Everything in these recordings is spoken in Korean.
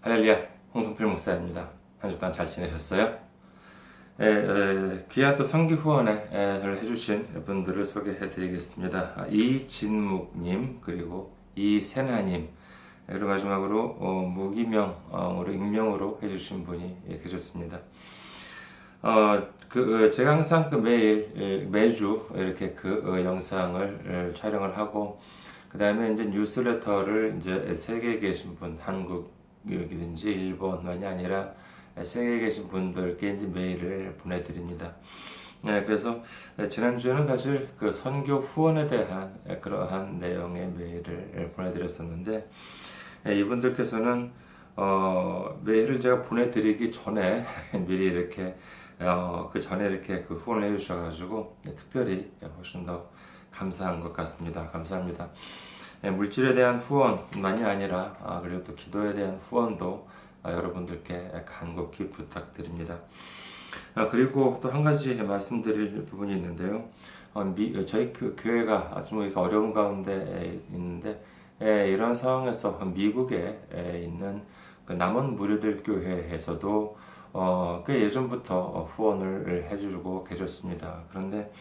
할렐루야, 홍성필 목사입니다. 한 주 동안 잘 지내셨어요? 귀한 또 선기 후원을 해주신 분들을 소개해드리겠습니다. 이진묵님, 그리고 이세나님, 그리고 마지막으로 무기명으로 익명으로 해주신 분이 계셨습니다. 제가 항상 매주 이렇게 영상을 촬영을 하고, 그 다음에 이제 뉴스레터를 이제 세계에 계신 분, 한국이든지 일본만이 아니라 세계에 계신 분들께 이제 메일을 보내드립니다. 그래서 지난주에는 사실 그 선교 후원에 대한 그러한 내용의 메일을 보내드렸었는데, 이분들께서는 메일을 제가 보내드리기 전에 미리 이렇게 그 전에 이렇게 그 후원을 해주셔가지고 특별히 훨씬 더 감사한 것 같습니다. 감사합니다. 물질에 대한 후원만이 아니라 그리고 또 기도에 대한 후원도 여러분들께 간곡히 부탁드립니다. 그리고 또 한 가지 말씀드릴 부분이 있는데요. 저희 교회가 아주 어려운 가운데 있는데 이런 상황에서 미국에 있는 그 남은 무료들 교회에서도 꽤 예전부터 후원을 해주고 계셨습니다. 그런데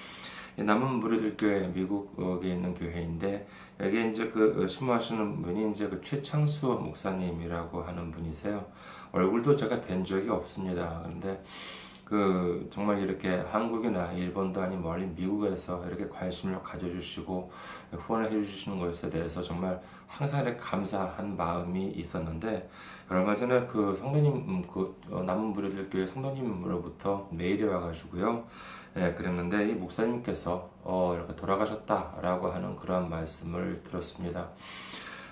남은 무료들 교회, 미국에 있는 교회인데, 여기 이제 신무하시는 분이 이제 최창수 목사님이라고 하는 분이세요. 얼굴도 제가 뵌 적이 없습니다. 그런데 정말 이렇게 한국이나 일본도 아닌 멀리 미국에서 이렇게 관심을 가져주시고 후원을 해주시는 것에 대해서 정말 항상 이렇게 감사한 마음이 있었는데, 얼마 전에 성도님, 남은 무료들 교회 성도님으로부터 메일이 와가지고요. 그랬는데 이 목사님께서 이렇게 돌아가셨다라고 하는 그러한 말씀을 들었습니다.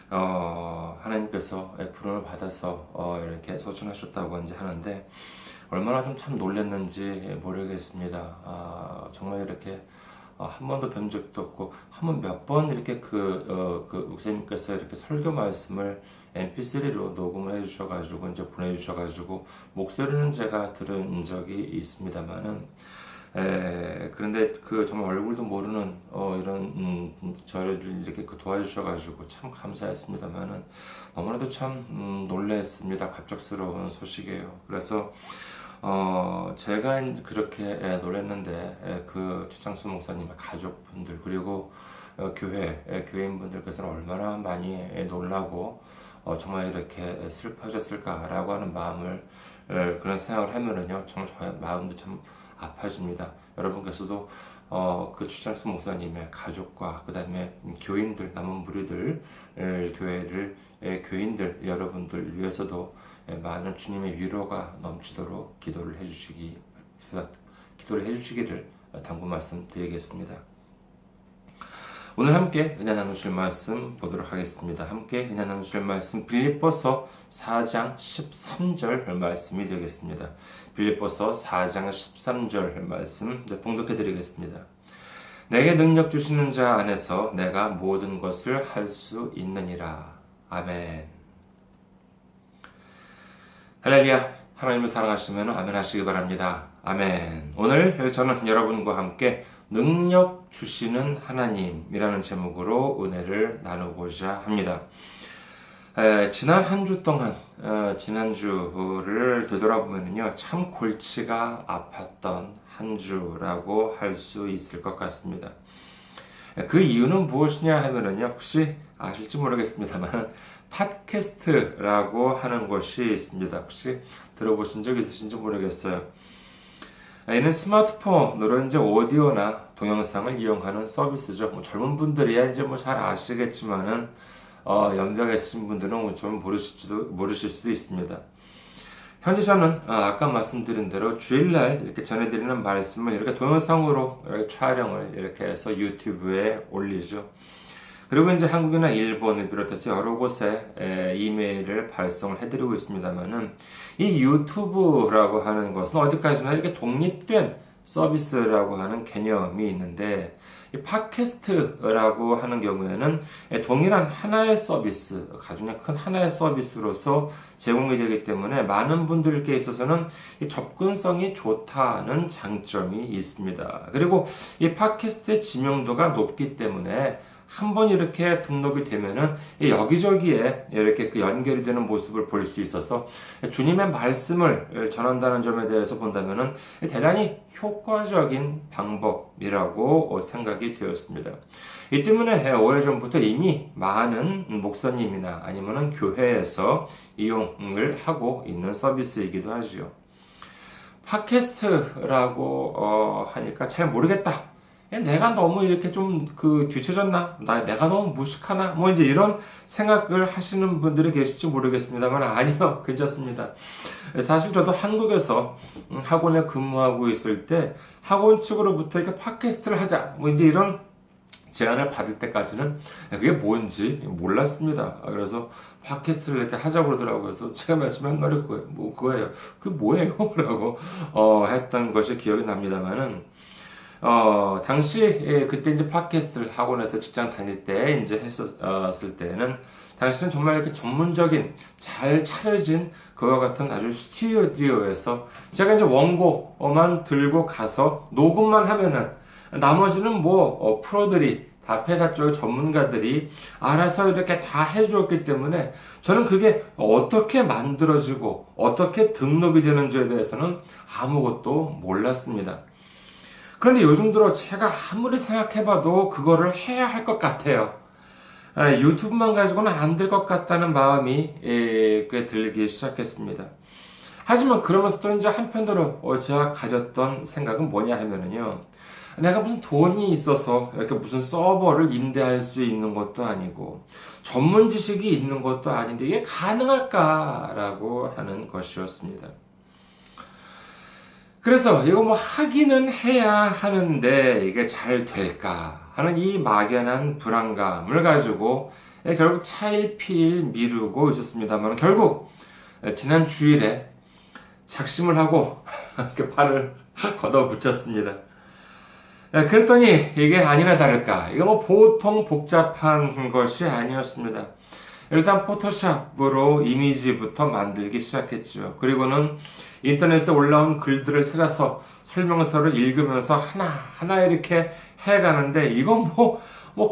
하나님께서 부름을 받아서 이렇게 소천하셨다고 이제 하는데, 얼마나 참 놀랐는지 모르겠습니다. 정말 이렇게 한 번도 뵌 적도 없고, 몇 번 이렇게 목사님께서 이렇게 설교 말씀을 MP3로 녹음을 해주셔가지고 이제 보내주셔가지고 목소리는 제가 들은 적이 있습니다만은, 그런데 정말 얼굴도 모르는 이런 저를 이렇게 도와주셔가지고 참 감사했습니다만은, 너무나도 참 놀랐습니다. 갑작스러운 소식이에요. 그래서 제가 그렇게 놀랐는데 최창수 목사님의 가족분들, 그리고 교회인분들께서는 얼마나 많이 놀라고 정말 이렇게 슬퍼하셨을까라고 하는 마음을 그런 생각을 하면은요, 정말 저의 마음도 참 아파집니다. 여러분께서도 최창수 목사님의 가족과 그 다음에 교인들, 남은 무리들, 교인들 여러분들 위해서도 많은 주님의 위로가 넘치도록 기도를 해주시기를 당부 말씀드리겠습니다. 오늘 함께 은혜 나누실 말씀 보도록 하겠습니다. 함께 은혜 나누실 말씀 빌립보서 4장 13절 말씀이 되겠습니다. 빌립보서 4장 13절 말씀 봉독해 드리겠습니다. 내게 능력 주시는 자 안에서 내가 모든 것을 할 수 있느니라. 아멘. 할렐루야. 하나님을 사랑하시면 아멘 하시기 바랍니다. 아멘. 오늘 저는 여러분과 함께 능력 주시는 하나님이라는 제목으로 은혜를 나누고자 합니다. 지난 한 주 동안, 지난주를 되돌아보면요, 참 골치가 아팠던 한 주라고 할 수 있을 것 같습니다. 그 이유는 무엇이냐 하면은요, 혹시 아실지 모르겠습니다만, 팟캐스트라고 하는 것이 있습니다. 혹시 들어보신 적 있으신지 모르겠어요. 이는 스마트폰으로 이제 오디오나 동영상을 이용하는 서비스죠. 젊은 분들이야 이제 잘 아시겠지만은, 연배가 있으신 분들은 좀 모르실 수도 있습니다. 현재 저는 아까 말씀드린 대로 주일날 이렇게 전해드리는 말씀을 이렇게 동영상으로 이렇게 촬영을 이렇게 해서 유튜브에 올리죠. 그리고 이제 한국이나 일본을 비롯해서 여러 곳에 이메일을 발송을 해드리고 있습니다만은, 이 유튜브라고 하는 것은 어디까지나 이렇게 독립된 서비스라고 하는 개념이 있는데, 이 팟캐스트라고 하는 경우에는 동일한 하나의 서비스, 가장 큰 하나의 서비스로서 제공이 되기 때문에 많은 분들께 있어서는 이 접근성이 좋다는 장점이 있습니다. 그리고 이 팟캐스트의 지명도가 높기 때문에 한번 이렇게 등록이 되면은 여기저기에 이렇게 그 연결이 되는 모습을 볼 수 있어서 주님의 말씀을 전한다는 점에 대해서 본다면은 대단히 효과적인 방법이라고 생각이 되었습니다. 이 때문에 오래전부터 이미 많은 목사님이나 아니면은 교회에서 이용을 하고 있는 서비스이기도 하지요. 팟캐스트라고 하니까 잘 모르겠다. 내가 너무 이렇게 좀 뒤처졌나? 내가 너무 무식하나? 뭐 이제 이런 생각을 하시는 분들이 계실지 모르겠습니다만 아니요, 괜찮습니다. 사실 저도 한국에서 학원에 근무하고 있을 때 학원 측으로부터 이렇게 팟캐스트를 하자, 뭐 이제 이런 제안을 받을 때까지는 그게 뭔지 몰랐습니다. 그래서 팟캐스트를 이렇게 하자고 그러더라고요. 그래서 제가 말씀한 말이 그거예요. 그게 뭐예요? 라고 했던 것이 기억이 납니다만은 당시 그때 이제 팟캐스트를 학원에서 직장 다닐 때 이제 했었을 때는 당시는 정말 이렇게 전문적인 잘 차려진 그와 같은 아주 스튜디오에서 제가 이제 원고만 들고 가서 녹음만 하면은 나머지는 프로들이 다 회사 쪽 전문가들이 알아서 이렇게 다 해주었기 때문에 저는 그게 어떻게 만들어지고 어떻게 등록이 되는지에 대해서는 아무것도 몰랐습니다. 그런데 요즘 들어 제가 아무리 생각해봐도 그거를 해야 할 것 같아요. 유튜브만 가지고는 안 될 것 같다는 마음이 꽤 들기 시작했습니다. 하지만 그러면서 또 이제 한편으로 제가 가졌던 생각은 뭐냐 하면은요. 내가 무슨 돈이 있어서 이렇게 무슨 서버를 임대할 수 있는 것도 아니고 전문 지식이 있는 것도 아닌데 이게 가능할까라고 하는 것이었습니다. 그래서 이거 하기는 해야 하는데 이게 잘 될까 하는 이 막연한 불안감을 가지고 결국 차일피일 미루고 있었습니다만 결국 지난 주일에 작심을 하고 발을 걷어붙였습니다. 그랬더니 이게 아니나 다를까. 이거 보통 복잡한 것이 아니었습니다. 일단 포토샵으로 이미지부터 만들기 시작했죠. 그리고는 인터넷에 올라온 글들을 찾아서 설명서를 읽으면서 하나하나 이렇게 해가는데 이건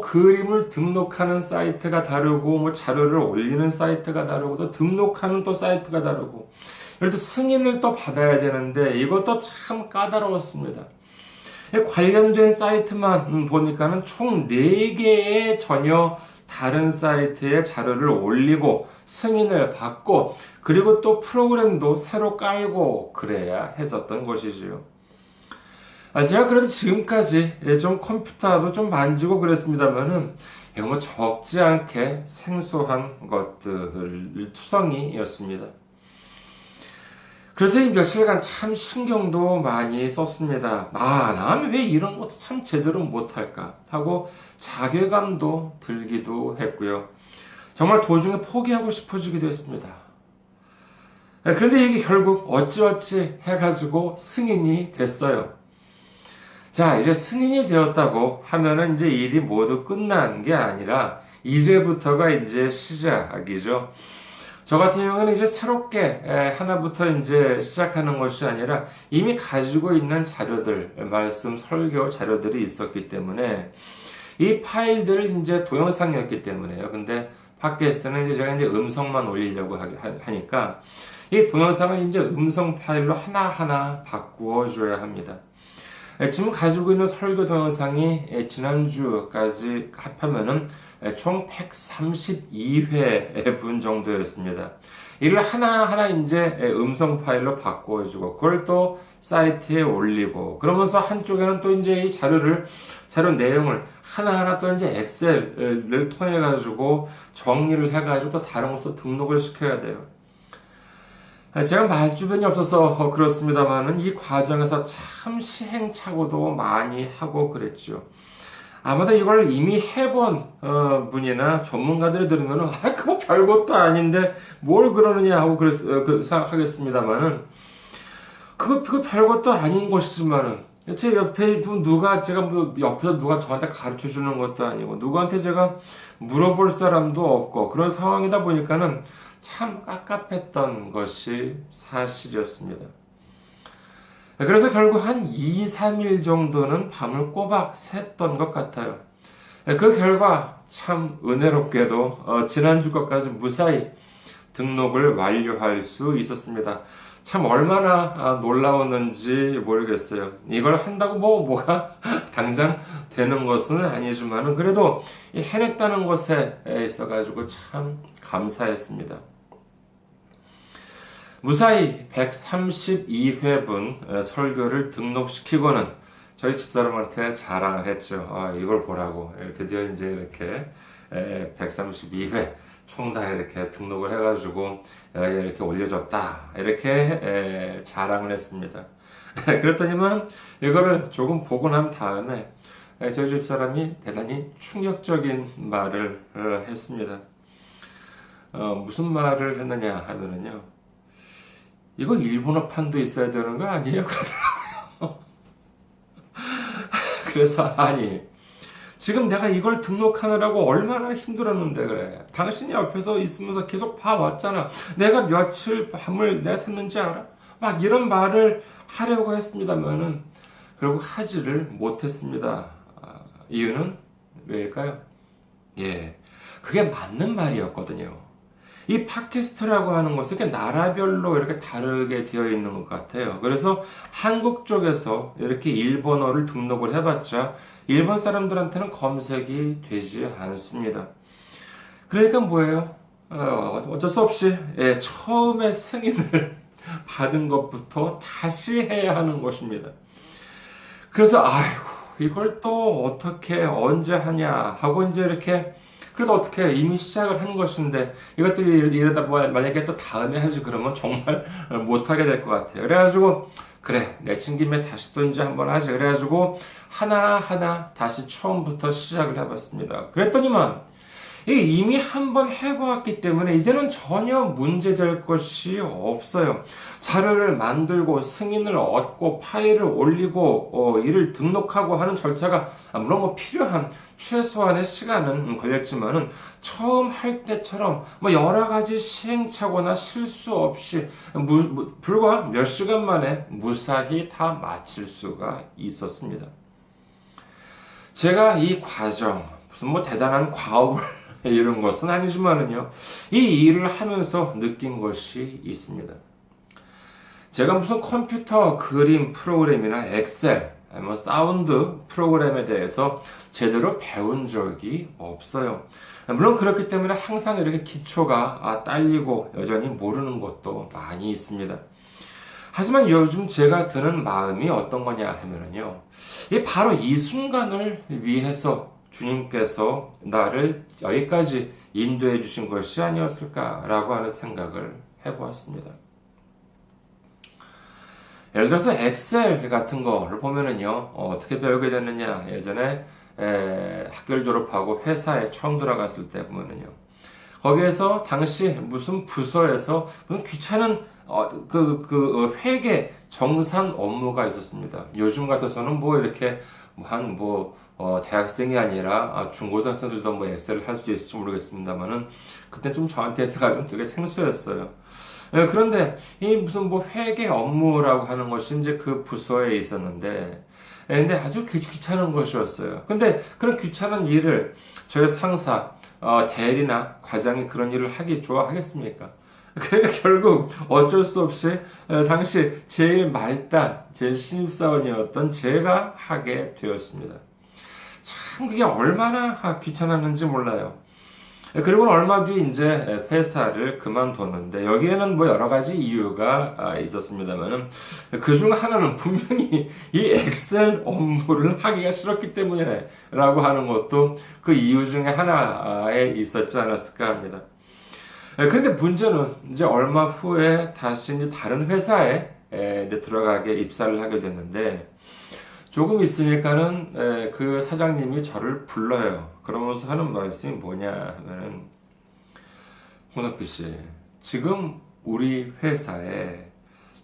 그림을 등록하는 사이트가 다르고 자료를 올리는 사이트가 다르고 또 등록하는 또 사이트가 다르고 예를 들어 승인을 또 받아야 되는데 이것도 참 까다로웠습니다. 관련된 사이트만 보니까는 총 4개의 전혀 다른 사이트에 자료를 올리고 승인을 받고 그리고 또 프로그램도 새로 깔고 그래야 했었던 것이지요. 제가 그래도 지금까지 좀 컴퓨터도 좀 만지고 그랬습니다만은 이거 적지 않게 생소한 것들 투성이였습니다. 그래서 이 며칠간 참 신경도 많이 썼습니다. 나는 왜 이런 것도 참 제대로 못할까 하고 자괴감도 들기도 했고요. 정말 도중에 포기하고 싶어지기도 했습니다. 그런데 이게 결국 어찌어찌 해가지고 승인이 됐어요. 자, 이제 승인이 되었다고 하면은 이제 일이 모두 끝난 게 아니라 이제부터가 이제 시작이죠. 저 같은 경우는 이제 새롭게 하나부터 이제 시작하는 것이 아니라 이미 가지고 있는 자료들, 말씀, 설교 자료들이 있었기 때문에 이 파일들을 이제 동영상이었기 때문에요. 근데 팟캐스트는 이제 제가 이제 음성만 올리려고 하니까 이 동영상을 이제 음성 파일로 하나하나 바꾸어 줘야 합니다. 지금 가지고 있는 설교 동영상이 지난주까지 합하면은 총 132회 분 정도였습니다. 이를 하나하나 이제 음성 파일로 바꿔주고, 그걸 또 사이트에 올리고, 그러면서 한쪽에는 또 이제 이 자료 내용을 하나하나 또 이제 엑셀을 통해가지고 정리를 해가지고 또 다른 것도 등록을 시켜야 돼요. 제가 말주변이 없어서 그렇습니다만은 이 과정에서 참 시행착오도 많이 하고 그랬죠. 아마도 이걸 이미 해본 분이나 전문가들이 들으면 그거 별것도 아닌데 뭘 그러느냐 하고 생각하겠습니다만은 그거 별것도 아닌 것이지만은 제 옆에 제가 옆에서 누가 저한테 가르쳐 주는 것도 아니고 누구한테 제가 물어볼 사람도 없고 그런 상황이다 보니까는 참 깝깝했던 것이 사실이었습니다. 그래서 결국 한 2, 3일 정도는 밤을 꼬박 샜던 것 같아요. 그 결과 참 은혜롭게도 지난주 것까지 무사히 등록을 완료할 수 있었습니다. 참 얼마나 놀라웠는지 모르겠어요. 이걸 한다고 뭐가 당장 되는 것은 아니지만은 그래도 해냈다는 것에 있어가지고 참 감사했습니다. 무사히 132회분 설교를 등록시키고는 저희 집사람한테 자랑을 했죠. 이걸 보라고. 드디어 이제 이렇게 132회 총 다 이렇게 등록을 해가지고 이렇게 올려줬다. 이렇게 자랑을 했습니다. 그랬더니만 이거를 조금 보고 난 다음에 저희 집사람이 대단히 충격적인 말을 했습니다. 무슨 말을 했느냐 하면은요. 이거 일본어판도 있어야 되는 거 아니에요? 그러더라고요. 그래서 아니 지금 내가 이걸 등록하느라고 얼마나 힘들었는데 그래. 당신이 옆에서 있으면서 계속 봐왔잖아. 내가 며칠 밤을 내 샜는지 알아? 막 이런 말을 하려고 했습니다만은 결국 하지를 못했습니다. 이유는 왜일까요? 예, 그게 맞는 말이었거든요. 이 팟캐스트라고 하는 것은 이렇게 나라별로 이렇게 다르게 되어 있는 것 같아요. 그래서 한국 쪽에서 이렇게 일본어를 등록을 해봤자 일본 사람들한테는 검색이 되지 않습니다. 그러니까 뭐예요? 어쩔 수 없이 처음에 승인을 받은 것부터 다시 해야 하는 것입니다. 그래서 아이고 이걸 또 어떻게 언제 하냐 하고 이제 이렇게 그래도 어떻게 이미 시작을 한 것인데 이것도 이러다 만약에 또 다음에 하지 그러면 정말 못하게 될 것 같아요. 그래가지고 그래 내친 김에 다시 또 이제 한번 하지 그래가지고 하나하나 다시 처음부터 시작을 해봤습니다. 그랬더니만 이미 한번 해보았기 때문에 이제는 전혀 문제될 것이 없어요. 자료를 만들고 승인을 얻고 파일을 올리고 이를 등록하고 하는 절차가 물론 필요한 최소한의 시간은 걸렸지만은 처음 할 때처럼 여러 가지 시행착오나 실수 없이 불과 몇 시간 만에 무사히 다 마칠 수가 있었습니다. 제가 이 과정 무슨 대단한 과업을 이런 것은 아니지만은요, 이 일을 하면서 느낀 것이 있습니다. 제가 무슨 컴퓨터 그림 프로그램이나 엑셀, 사운드 프로그램에 대해서 제대로 배운 적이 없어요. 물론 그렇기 때문에 항상 이렇게 기초가 딸리고 여전히 모르는 것도 많이 있습니다. 하지만 요즘 제가 드는 마음이 어떤 거냐 하면은요, 바로 이 순간을 위해서 주님께서 나를 여기까지 인도해 주신 것이 아니었을까라고 하는 생각을 해보았습니다. 예를 들어서 엑셀 같은 거를 보면은요, 어떻게 배우게 됐느냐. 예전에 학교를 졸업하고 회사에 처음 들어갔을 때 보면은요, 거기에서 당시 무슨 부서에서 무슨 귀찮은 회계 정산 업무가 있었습니다. 요즘 같아서는 이렇게 대학생이 아니라 중고등학생들도 엑셀을 할 수 있을지 모르겠습니다만은 그때 좀 저한테가 좀 되게 생소했어요. 그런데 이 무슨 회계 업무라고 하는 것이 이제 그 부서에 있었는데, 근데 아주 귀찮은 것이었어요. 근데 그런 귀찮은 일을 저희 상사, 대리나 과장이 그런 일을 하기 좋아하겠습니까? 그러니까 결국 어쩔 수 없이 당시 제일 말단, 제일 신입사원이었던 제가 하게 되었습니다. 참 그게 얼마나 귀찮았는지 몰라요. 그리고 얼마 뒤 이제 회사를 그만뒀는데 여기에는 여러 가지 이유가 있었습니다만은 그 중 하나는 분명히 이 엑셀 업무를 하기가 싫었기 때문이라고 하는 것도 그 이유 중에 하나에 있었지 않았을까 합니다. 근데 문제는 이제 얼마 후에 다시 이제 다른 회사에 이제 들어가게 입사를 하게 됐는데 조금 있으니까는 그 사장님이 저를 불러요. 그러면서 하는 말씀이 뭐냐 하면은 홍석필 씨, 지금 우리 회사에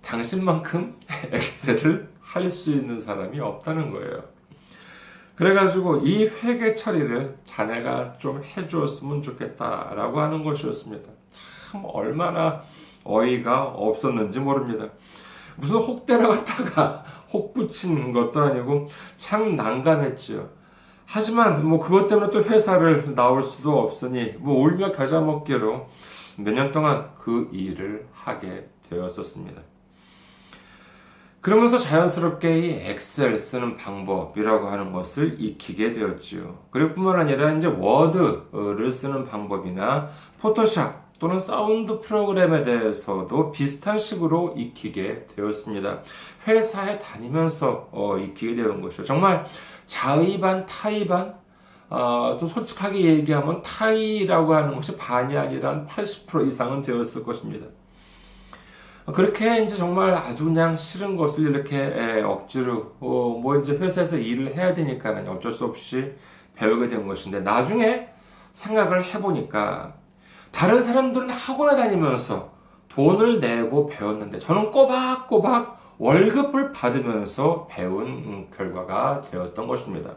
당신만큼 엑셀을 할 수 있는 사람이 없다는 거예요. 그래가지고 이 회계 처리를 자네가 좀 해주었으면 좋겠다라고 하는 것이었습니다. 참 얼마나 어이가 없었는지 모릅니다. 무슨 혹 때려갔다가 혹 붙인 것도 아니고 참 난감했지요. 하지만 뭐 그것 때문에 또 회사를 나올 수도 없으니 뭐 울며 겨자 먹기로 몇 년 동안 그 일을 하게 되었었습니다. 그러면서 자연스럽게 이 엑셀 쓰는 방법이라고 하는 것을 익히게 되었지요. 그리고 뿐만 아니라 이제 워드를 쓰는 방법이나 포토샵 또는 사운드 프로그램에 대해서도 비슷한 식으로 익히게 되었습니다. 회사에 다니면서 익히게 되는 것이죠. 정말 자의 반 타의 반, 좀 솔직하게 얘기하면 타의라고 하는 것이 반이 아니라 한 80% 이상은 되었을 것입니다. 그렇게 이제 정말 아주 그냥 싫은 것을 이렇게 억지로 뭐 이제 회사에서 일을 해야 되니까 어쩔 수 없이 배우게 된 것인데, 나중에 생각을 해보니까 다른 사람들은 학원에 다니면서 돈을 내고 배웠는데 저는 꼬박꼬박 월급을 받으면서 배운 결과가 되었던 것입니다.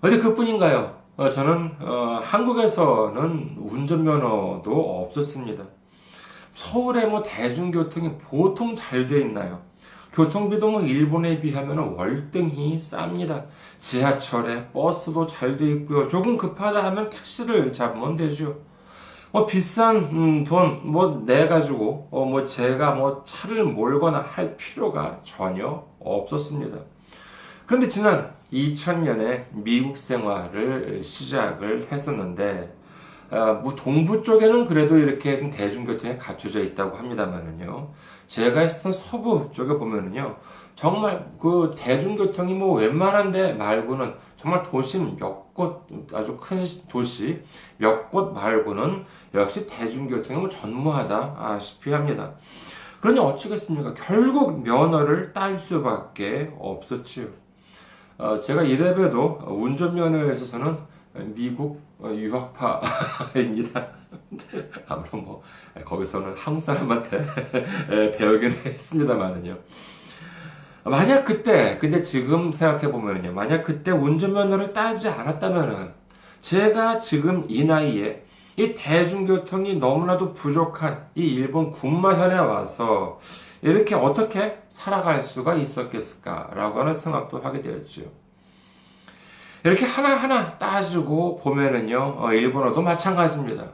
어디 그뿐인가요? 저는 한국에서는 운전면허도 없었습니다. 서울에 뭐 대중교통이 보통 잘 돼 있나요? 교통비도 뭐 일본에 비하면 월등히 쌉니다. 지하철에 버스도 잘 돼 있고요. 조금 급하다 하면 택시를 잡으면 되죠. 뭐 비싼 돈 뭐 내 가지고 뭐 제가 뭐 차를 몰거나 할 필요가 전혀 없었습니다. 그런데 지난 2000년에 미국 생활을 시작을 했었는데, 뭐 동부 쪽에는 그래도 이렇게 대중교통이 갖춰져 있다고 합니다만은요, 제가 있었던 서부 쪽에 보면은요, 정말 그 대중교통이 뭐 웬만한 데 말고는, 정말 도시 몇 곳, 아주 큰 도시 몇 곳 말고는 역시 대중교통이 뭐 전무하다시피 합니다. 그러니 어쩌겠습니까? 결국 면허를 딸 수밖에 없었지요. 제가 이래봬도 운전면허에 있어서는 미국 유학파입니다. 아무런 뭐 거기서는 한국 사람한테 배우긴 했습니다만은요. 만약 그때, 근데 지금 생각해 보면요, 만약 그때 운전면허를 따지 않았다면은 제가 지금 이 나이에 이 대중교통이 너무나도 부족한 이 일본 군마현에 와서 이렇게 어떻게 살아갈 수가 있었겠을까라고 하는 생각도 하게 되었죠. 이렇게 하나하나 따지고 보면은요, 일본어도 마찬가지입니다.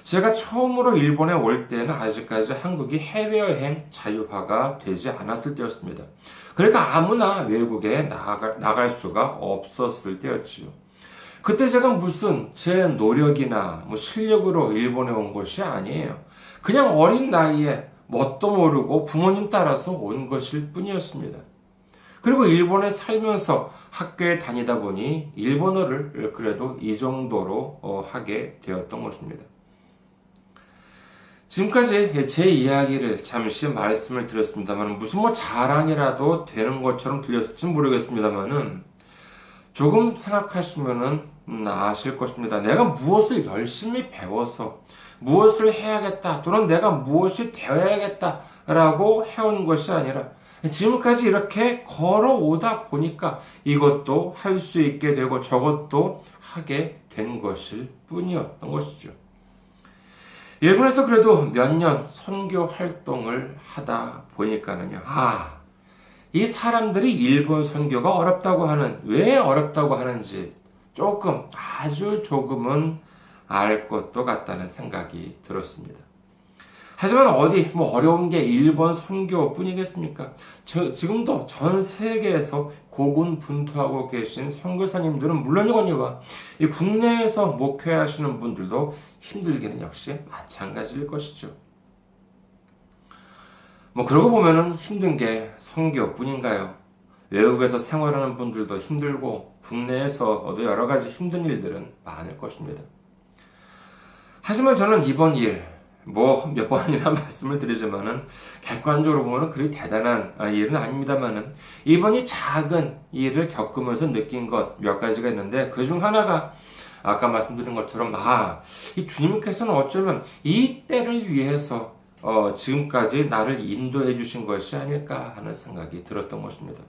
제가 처음으로 일본에 올 때는 아직까지 한국이 해외여행 자유화가 되지 않았을 때였습니다. 그러니까 아무나 외국에 나갈 수가 없었을 때였지요. 그때 제가 무슨 제 노력이나 뭐 실력으로 일본에 온 것이 아니에요. 그냥 어린 나이에 뭣도 모르고 부모님 따라서 온 것일 뿐이었습니다. 그리고 일본에 살면서 학교에 다니다 보니 일본어를 그래도 이 정도로 하게 되었던 것입니다. 지금까지 제 이야기를 잠시 말씀을 드렸습니다만, 무슨 뭐 자랑이라도 되는 것처럼 들렸을지 모르겠습니다만은, 조금 생각하시면은 아실 것입니다. 내가 무엇을 열심히 배워서 무엇을 해야겠다, 또는 내가 무엇이 되어야겠다라고 해온 것이 아니라, 지금까지 이렇게 걸어오다 보니까 이것도 할 수 있게 되고 저것도 하게 된 것일 뿐이었던 것이죠. 일본에서 그래도 몇 년 선교 활동을 하다 보니까는요, 이 사람들이 일본 선교가 왜 어렵다고 하는지 아주 조금은 알 것도 같다는 생각이 들었습니다. 하지만 뭐 어려운 게 일본 선교뿐이겠습니까? 지금도 전 세계에서 고군분투하고 계신 선교사님들은 물론이거니와 이 국내에서 목회하시는 분들도 힘들기는 역시 마찬가지일 것이죠. 뭐 그러고 보면은 힘든 게 선교뿐인가요? 외국에서 생활하는 분들도 힘들고 국내에서도 여러 가지 힘든 일들은 많을 것입니다. 하지만 저는 이번 일, 뭐 몇 번이나 말씀을 드리지만은 객관적으로 보면 그리 대단한 일은 아닙니다만은, 이번이 작은 일을 겪으면서 느낀 것 몇 가지가 있는데, 그 중 하나가 아까 말씀드린 것처럼 이 주님께서는 어쩌면 이 때를 위해서 지금까지 나를 인도해 주신 것이 아닐까 하는 생각이 들었던 것입니다.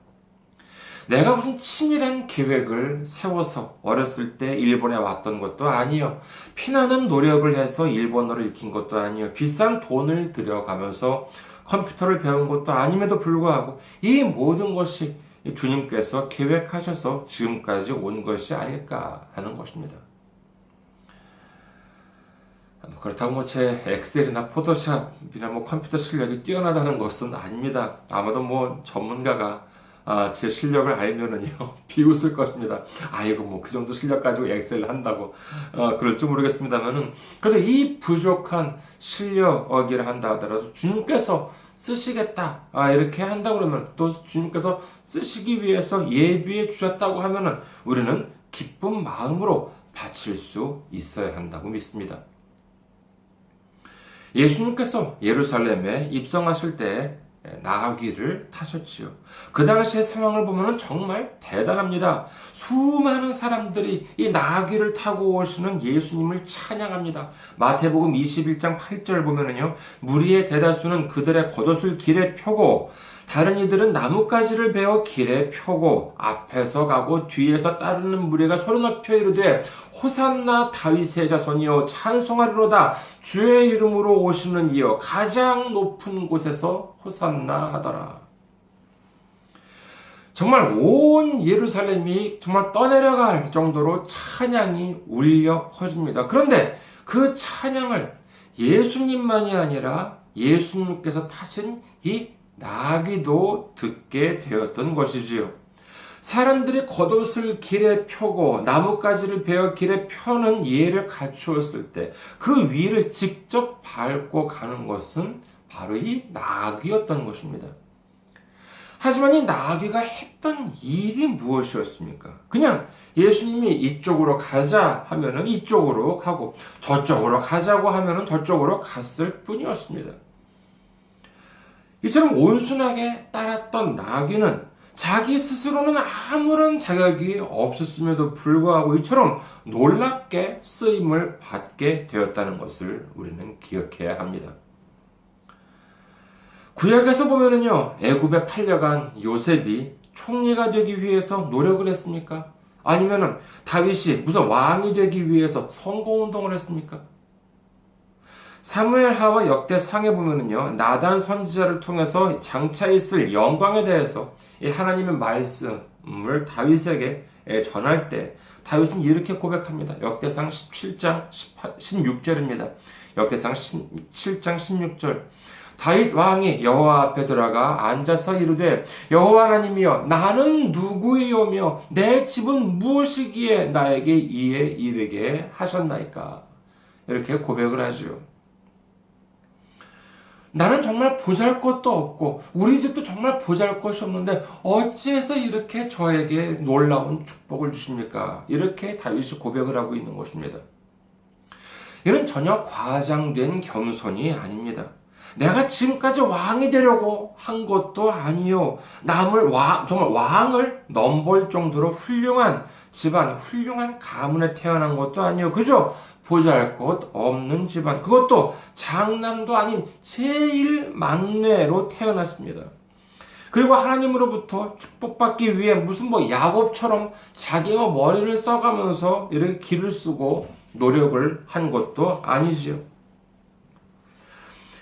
내가 무슨 치밀한 계획을 세워서 어렸을 때 일본에 왔던 것도 아니요. 피나는 노력을 해서 일본어를 익힌 것도 아니요. 비싼 돈을 들여가면서 컴퓨터를 배운 것도 아님에도 불구하고 이 모든 것이 주님께서 계획하셔서 지금까지 온 것이 아닐까 하는 것입니다. 그렇다고 제 엑셀이나 포토샵이나 컴퓨터 실력이 뛰어나다는 것은 아닙니다. 아마도 전문가가 제 실력을 알면은요 비웃을 것입니다. 아이고 그 정도 실력 가지고 엑셀을 한다고 그럴지 모르겠습니다만은 그래도 이 부족한 실력이라 한다 하더라도 주님께서 쓰시겠다 이렇게 한다 그러면 또 주님께서 쓰시기 위해서 예비해 주셨다고 하면은 우리는 기쁜 마음으로 바칠 수 있어야 한다고 믿습니다. 예수님께서 예루살렘에 입성하실 때 나귀를 타셨지요. 그 당시의 상황을 보면 정말 대단합니다. 수많은 사람들이 이 나귀를 타고 오시는 예수님을 찬양합니다. 마태복음 21장 8절 보면은요, 무리의 대다수는 그들의 겉옷을 길에 펴고 다른 이들은 나뭇가지를 베어 길에 펴고 앞에서 가고 뒤에서 따르는 무리가 소리 높여 이르되 호산나 다윗의 자손이여 찬송하리로다 주의 이름으로 오시는 이여 가장 높은 곳에서 호산나 하더라. 정말 온 예루살렘이 정말 떠내려갈 정도로 찬양이 울려 퍼집니다. 그런데 그 찬양을 예수님만이 아니라 예수님께서 타신 이 나귀도 듣게 되었던 것이지요. 사람들이 겉옷을 길에 펴고 나뭇가지를 베어 길에 펴는 예를 갖추었을 때 그 위를 직접 밟고 가는 것은 바로 이 나귀였던 것입니다. 하지만 이 나귀가 했던 일이 무엇이었습니까? 그냥 예수님이 이쪽으로 가자 하면은 이쪽으로 가고 저쪽으로 가자고 하면은 저쪽으로 갔을 뿐이었습니다. 이처럼 온순하게 따랐던 나귀는 자기 스스로는 아무런 자격이 없었음에도 불구하고 이처럼 놀랍게 쓰임을 받게 되었다는 것을 우리는 기억해야 합니다. 구약에서 보면은요, 애굽에 팔려간 요셉이 총리가 되기 위해서 노력을 했습니까? 아니면은 다윗이 무슨 왕이 되기 위해서 선거운동을 했습니까? 사무엘하와 역대상에 보면은요, 나단 선지자를 통해서 장차 있을 영광에 대해서 이 하나님의 말씀을 다윗에게 전할 때 다윗은 이렇게 고백합니다. 역대상 17장 16절입니다. 역대상 17장 16절. 다윗 왕이 여호와 앞에 들어가 앉아서 이르되 여호와 하나님이여 나는 누구이오며 내 집은 무엇이기에 나에게 이에 이르게 하셨나이까. 이렇게 고백을 하죠. 나는 정말 보잘것도 없고 우리 집도 정말 보잘것이 없는데 어찌해서 이렇게 저에게 놀라운 축복을 주십니까? 이렇게 다윗이 고백을 하고 있는 것입니다. 이는 전혀 과장된 겸손이 아닙니다. 내가 지금까지 왕이 되려고 한 것도 아니요. 정말 왕을 넘볼 정도로 훌륭한 집안, 훌륭한 가문에 태어난 것도 아니요. 그저 보잘것 없는 집안, 그것도 장남도 아닌 제일 막내로 태어났습니다. 그리고 하나님으로부터 축복받기 위해 무슨 야곱처럼 자기가 머리를 써가면서 이렇게 기를 쓰고 노력을 한 것도 아니지요.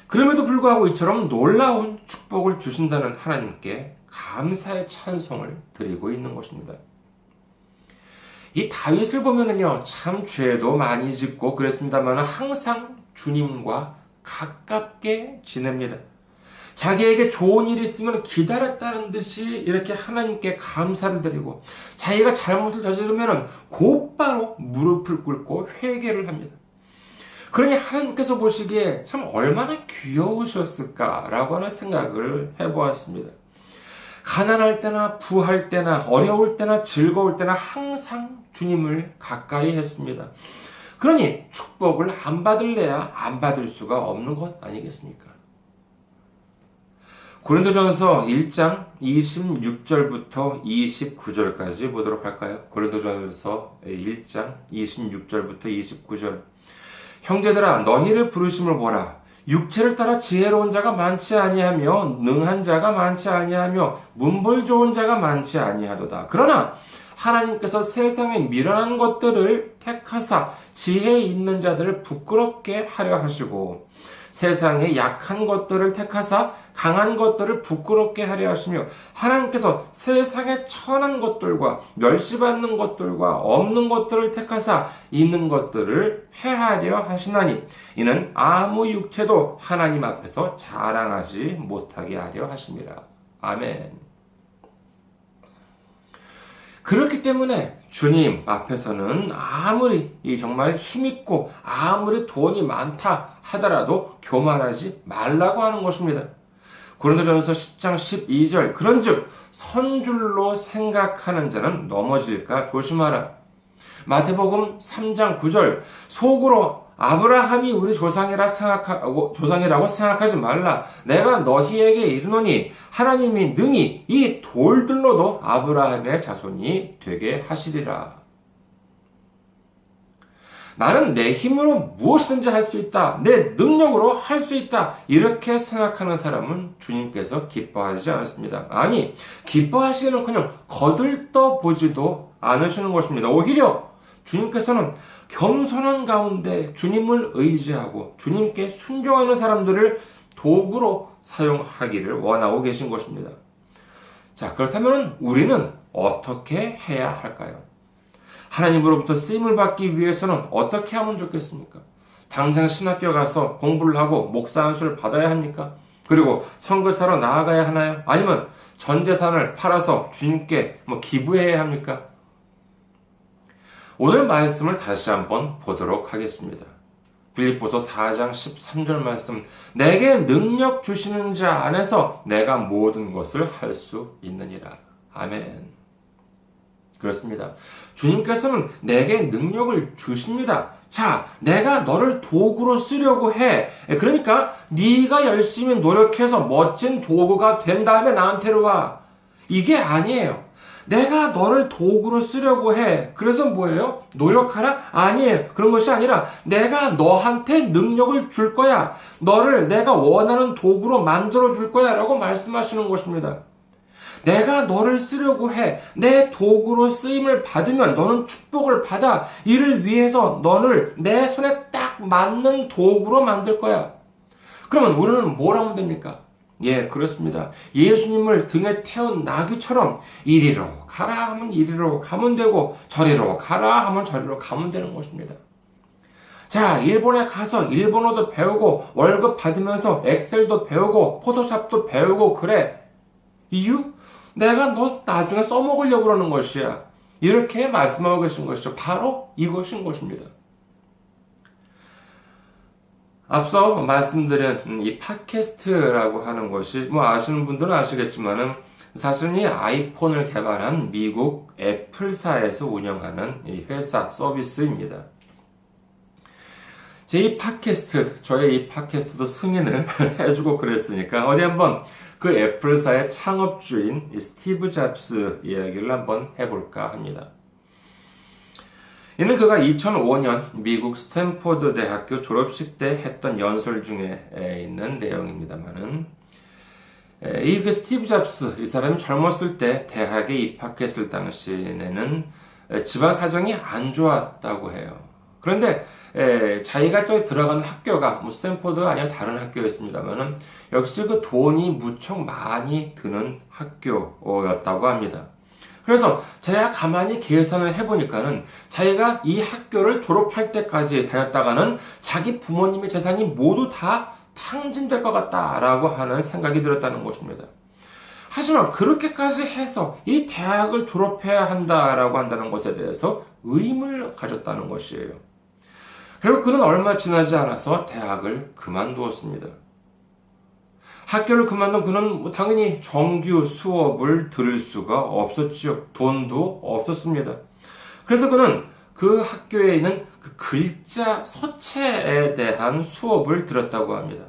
그럼에도 불구하고 이처럼 놀라운 축복을 주신다는 하나님께 감사의 찬송을 드리고 있는 것입니다. 이 다윗을 보면은요, 참 죄도 많이 짓고 그랬습니다만 항상 주님과 가깝게 지냅니다. 자기에게 좋은 일이 있으면 기다렸다는 듯이 이렇게 하나님께 감사를 드리고 자기가 잘못을 저지르면 곧바로 무릎을 꿇고 회개를 합니다. 그러니 하나님께서 보시기에 참 얼마나 귀여우셨을까라고 하는 생각을 해보았습니다. 가난할 때나 부할 때나 어려울 때나 즐거울 때나 항상 주님을 가까이 했습니다. 그러니 축복을 안 받을래야 안 받을 수가 없는 것 아니겠습니까? 고린도전서 1장 26절부터 29절까지 보도록 할까요? 고린도전서 1장 26절부터 29절. 형제들아 너희를 부르심을 보라. 육체를 따라 지혜로운 자가 많지 아니하며 능한 자가 많지 아니하며 문벌 좋은 자가 많지 아니하도다. 그러나 하나님께서 세상에 미련한 것들을 택하사 지혜 있는 자들을 부끄럽게 하려 하시고 세상에 약한 것들을 택하사 강한 것들을 부끄럽게 하려 하시며 하나님께서 세상에 천한 것들과 멸시받는 것들과 없는 것들을 택하사 있는 것들을 폐하려 하시나니 이는 아무 육체도 하나님 앞에서 자랑하지 못하게 하려 하심이라. 아멘. 그렇기 때문에 주님 앞에서는 아무리 정말 힘있고 아무리 돈이 많다 하더라도 교만하지 말라고 하는 것입니다. 고린도전서 10장 12절 그런즉 선줄로 생각하는 자는 넘어질까 조심하라. 마태복음 3장 9절 속으로 아브라함이 우리 조상이라고 생각하지 말라. 내가 너희에게 이르노니 하나님이 능히 이 돌들로도 아브라함의 자손이 되게 하시리라. 나는 내 힘으로 무엇이든지 할 수 있다. 내 능력으로 할 수 있다. 이렇게 생각하는 사람은 주님께서 기뻐하지 않습니다. 아니, 기뻐하시기는커녕 거들떠보지도 않으시는 것입니다. 오히려 주님께서는 겸손한 가운데 주님을 의지하고 주님께 순종하는 사람들을 도구로 사용하기를 원하고 계신 것입니다. 자, 그렇다면 우리는 어떻게 해야 할까요? 하나님으로부터 쓰임을 받기 위해서는 어떻게 하면 좋겠습니까? 당장 신학교 가서 공부를 하고 목사 안수를 받아야 합니까? 그리고 선교사로 나아가야 하나요? 아니면 전 재산을 팔아서 주님께 기부해야 합니까? 오늘 말씀을 다시 한번 보도록 하겠습니다. 빌립보서 4장 13절 말씀, 내게 능력 주시는 자 안에서 내가 모든 것을 할 수 있느니라. 아멘. 그렇습니다. 주님께서는 내게 능력을 주십니다. 자, 내가 너를 도구로 쓰려고 해. 그러니까 네가 열심히 노력해서 멋진 도구가 된 다음에 나한테로 와. 이게 아니에요. 내가 너를 도구로 쓰려고 해. 그래서 뭐예요? 노력하라? 아니에요. 그런 것이 아니라 내가 너한테 능력을 줄 거야. 너를 내가 원하는 도구로 만들어 줄 거야. 라고 말씀하시는 것입니다. 내가 너를 쓰려고 해. 내 도구로 쓰임을 받으면 너는 축복을 받아. 이를 위해서 너를 내 손에 딱 맞는 도구로 만들 거야. 그러면 우리는 뭘 하면 됩니까? 예, 그렇습니다. 예수님을 등에 태운 나귀처럼 이리로 가라 하면 이리로 가면 되고 저리로 가라 하면 저리로 가면 되는 것입니다. 자, 일본에 가서 일본어도 배우고 월급 받으면서 엑셀도 배우고 포토샵도 배우고 그래. 이유? 내가 너 나중에 써먹으려고 그러는 것이야. 이렇게 말씀하고 계신 것이죠. 바로 이것인 것입니다. 앞서 말씀드린 이 팟캐스트라고 하는 것이 아시는 분들은 아시겠지만은 사실은 이 아이폰을 개발한 미국 애플사에서 운영하는 이 회사 서비스입니다. 제 저의 이 팟캐스트도 승인을 해주고 그랬으니까 어디 한번 그 애플사의 창업주인 스티브 잡스 이야기를 한번 해볼까 합니다. 이는 그가 2005년 미국 스탠포드 대학교 졸업식 때 했던 연설 중에 있는 내용입니다만은 이 스티브 잡스 이 사람이 젊었을 때 대학에 입학했을 당시에는 집안 사정이 안 좋았다고 해요. 그런데 자기가 또 들어간 학교가 스탠포드가 아니라 다른 학교였습니다만은 역시 그 돈이 무척 많이 드는 학교였다고 합니다. 그래서 자기가 가만히 계산을 해보니까는 자기가 이 학교를 졸업할 때까지 다녔다가는 자기 부모님의 재산이 모두 다 탕진될 것 같다라고 하는 생각이 들었다는 것입니다. 하지만 그렇게까지 해서 이 대학을 졸업해야 한다라고 한다는 것에 대해서 의문을 가졌다는 것이에요. 결국 그는 얼마 지나지 않아서 대학을 그만두었습니다. 학교를 그만둔 그는 당연히 정규 수업을 들을 수가 없었지요. 돈도 없었습니다. 그래서 그는 그 학교에 있는 그 글자 서체에 대한 수업을 들었다고 합니다.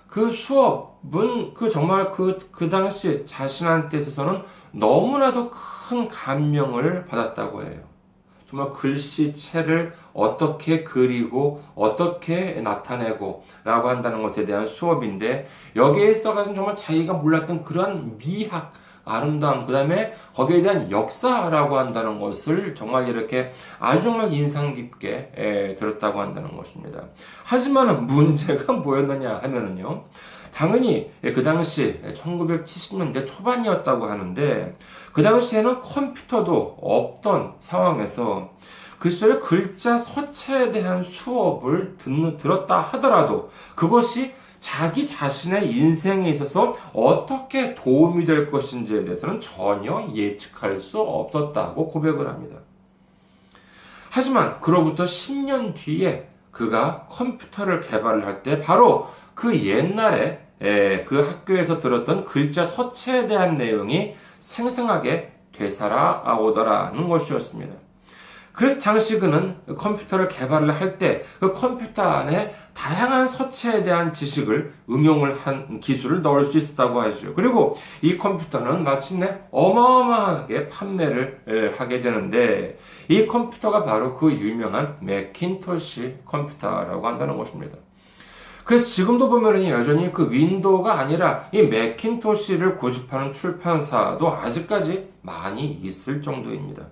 그 수업은 정말 그 당시 자신한테 있어서는 너무나도 큰 감명을 받았다고 해요. 정말 글씨체를 어떻게 그리고 어떻게 나타내고 라고 한다는 것에 대한 수업인데 여기에 있어가지고 정말 자기가 몰랐던 그러한 미학, 아름다움, 그 다음에 거기에 대한 역사라고 한다는 것을 정말 이렇게 아주 정말 인상 깊게 들었다고 한다는 것입니다. 하지만 문제가 뭐였느냐 하면은요, 당연히 그 당시 1970년대 초반이었다고 하는데, 그 당시에는 컴퓨터도 없던 상황에서 그 시절에 글자 서체에 대한 수업을 들었다 하더라도 그것이 자기 자신의 인생에 있어서 어떻게 도움이 될 것인지에 대해서는 전혀 예측할 수 없었다고 고백을 합니다. 하지만 그로부터 10년 뒤에 그가 컴퓨터를 개발을 할 때 바로 그 옛날에 그 학교에서 들었던 글자 서체에 대한 내용이 생생하게 되살아오더라는 것이었습니다. 그래서 당시 그는 컴퓨터를 개발을 할 때 그 컴퓨터 안에 다양한 서체에 대한 지식을 응용을 한 기술을 넣을 수 있었다고 하죠. 그리고 이 컴퓨터는 마침내 어마어마하게 판매를 하게 되는데, 이 컴퓨터가 바로 그 유명한 매킨토시 컴퓨터라고 한다는 것입니다. 그래서 지금도 보면은 여전히 그 윈도우가 아니라 이 매킨토시를 고집하는 출판사도 아직까지 많이 있을 정도입니다.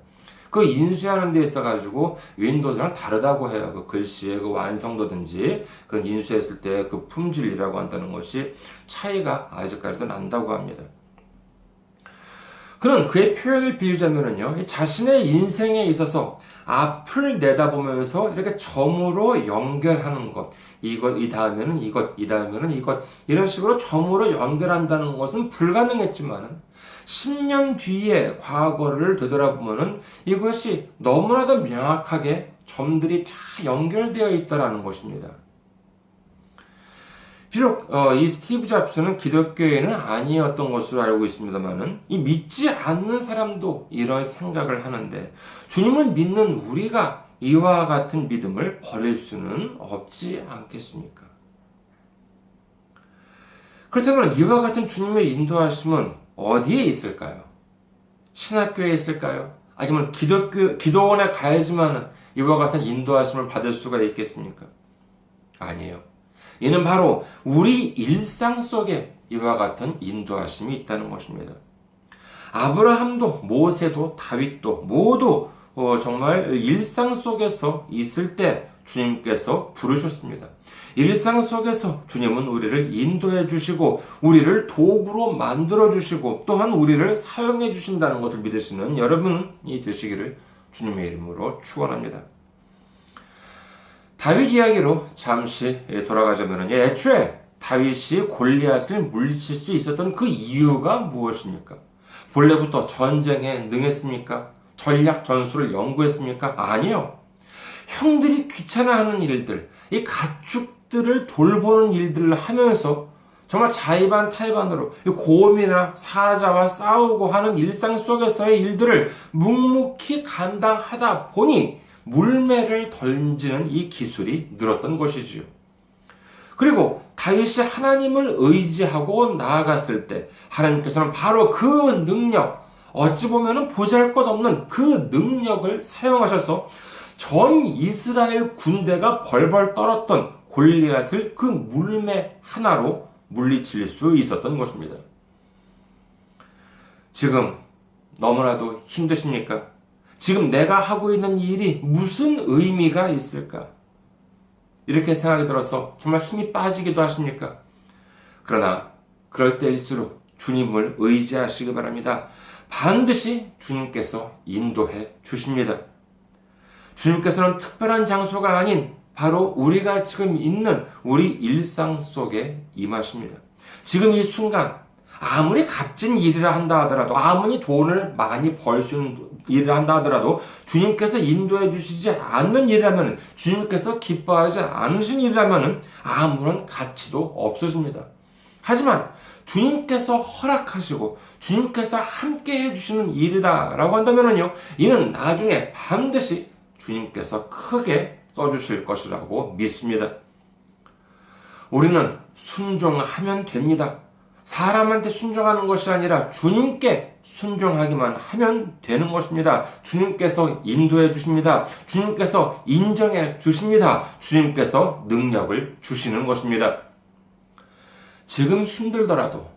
그 인쇄하는 데 있어가지고 윈도우랑 다르다고 해요. 그 글씨의 그 완성도든지 그 인쇄했을 때 그 품질이라고 한다는 것이 차이가 아직까지도 난다고 합니다. 그런 그의 표현을 비유자면은요, 자신의 인생에 있어서 앞을 내다보면서 이렇게 점으로 연결하는 것, 이것, 이 다음에는 이것, 이 다음에는 이것, 이런 식으로 점으로 연결한다는 것은 불가능했지만 10년 뒤에 과거를 되돌아보면은 이것이 너무나도 명확하게 점들이 다 연결되어 있다라는 것입니다. 비록 이 스티브 잡스는 기독교인은 아니었던 것으로 알고 있습니다만은 이 믿지 않는 사람도 이런 생각을 하는데, 주님을 믿는 우리가 이와 같은 믿음을 버릴 수는 없지 않겠습니까? 그렇다면 이와 같은 주님의 인도하심은 어디에 있을까요? 신학교에 있을까요? 아니면 기도원에 가야지만 이와 같은 인도하심을 받을 수가 있겠습니까? 아니에요. 이는 바로 우리 일상 속에 이와 같은 인도하심이 있다는 것입니다. 아브라함도 모세도 다윗도 모두 정말 일상 속에서 있을 때 주님께서 부르셨습니다. 일상 속에서 주님은 우리를 인도해 주시고 우리를 도구로 만들어 주시고 또한 우리를 사용해 주신다는 것을 믿으시는 여러분이 되시기를 주님의 이름으로 축원합니다. 다윗 이야기로 잠시 돌아가자면 애초에 다윗이 골리앗을 물리칠 수 있었던 그 이유가 무엇입니까? 본래부터 전쟁에 능했습니까? 전략 전술을 연구했습니까? 아니요. 형들이 귀찮아하는 일들, 이 가축들을 돌보는 일들을 하면서 정말 자의반타의반으로 곰이나 사자와 싸우고 하는 일상 속에서의 일들을 묵묵히 감당하다 보니 물매를 던지는 이 기술이 늘었던 것이지요. 그리고 다윗이 하나님을 의지하고 나아갔을 때 하나님께서는 바로 그 능력, 어찌 보면 보잘것없는 그 능력을 사용하셔서 전 이스라엘 군대가 벌벌 떨었던 골리앗을 그 물매 하나로 물리칠 수 있었던 것입니다. 지금 너무나도 힘드십니까? 지금 내가 하고 있는 일이 무슨 의미가 있을까? 이렇게 생각이 들어서 정말 힘이 빠지기도 하십니까? 그러나 그럴 때일수록 주님을 의지하시기 바랍니다. 반드시 주님께서 인도해 주십니다. 주님께서는 특별한 장소가 아닌 바로 우리가 지금 있는 우리 일상 속에 임하십니다. 지금 이 순간 아무리 값진 일이라 한다 하더라도, 아무리 돈을 많이 벌 수 있는 일을 한다 하더라도 주님께서 인도해 주시지 않는 일이라면, 주님께서 기뻐하지 않으신 일이라면 아무런 가치도 없어집니다. 하지만 주님께서 허락하시고 주님께서 함께 해주시는 일이다라고 한다면요, 이는 나중에 반드시 주님께서 크게 써주실 것이라고 믿습니다. 우리는 순종하면 됩니다. 사람한테 순종하는 것이 아니라 주님께 순종하기만 하면 되는 것입니다. 주님께서 인도해 주십니다. 주님께서 인정해 주십니다. 주님께서 능력을 주시는 것입니다. 지금 힘들더라도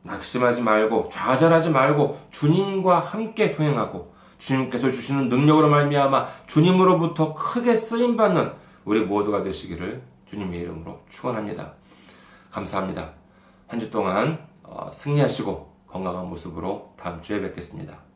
낙심하지 말고 좌절하지 말고 주님과 함께 동행하고 주님께서 주시는 능력으로 말미암아 주님으로부터 크게 쓰임 받는 우리 모두가 되시기를 주님의 이름으로 축원합니다. 감사합니다. 한 주 동안 승리하시고 건강한 모습으로 다음 주에 뵙겠습니다.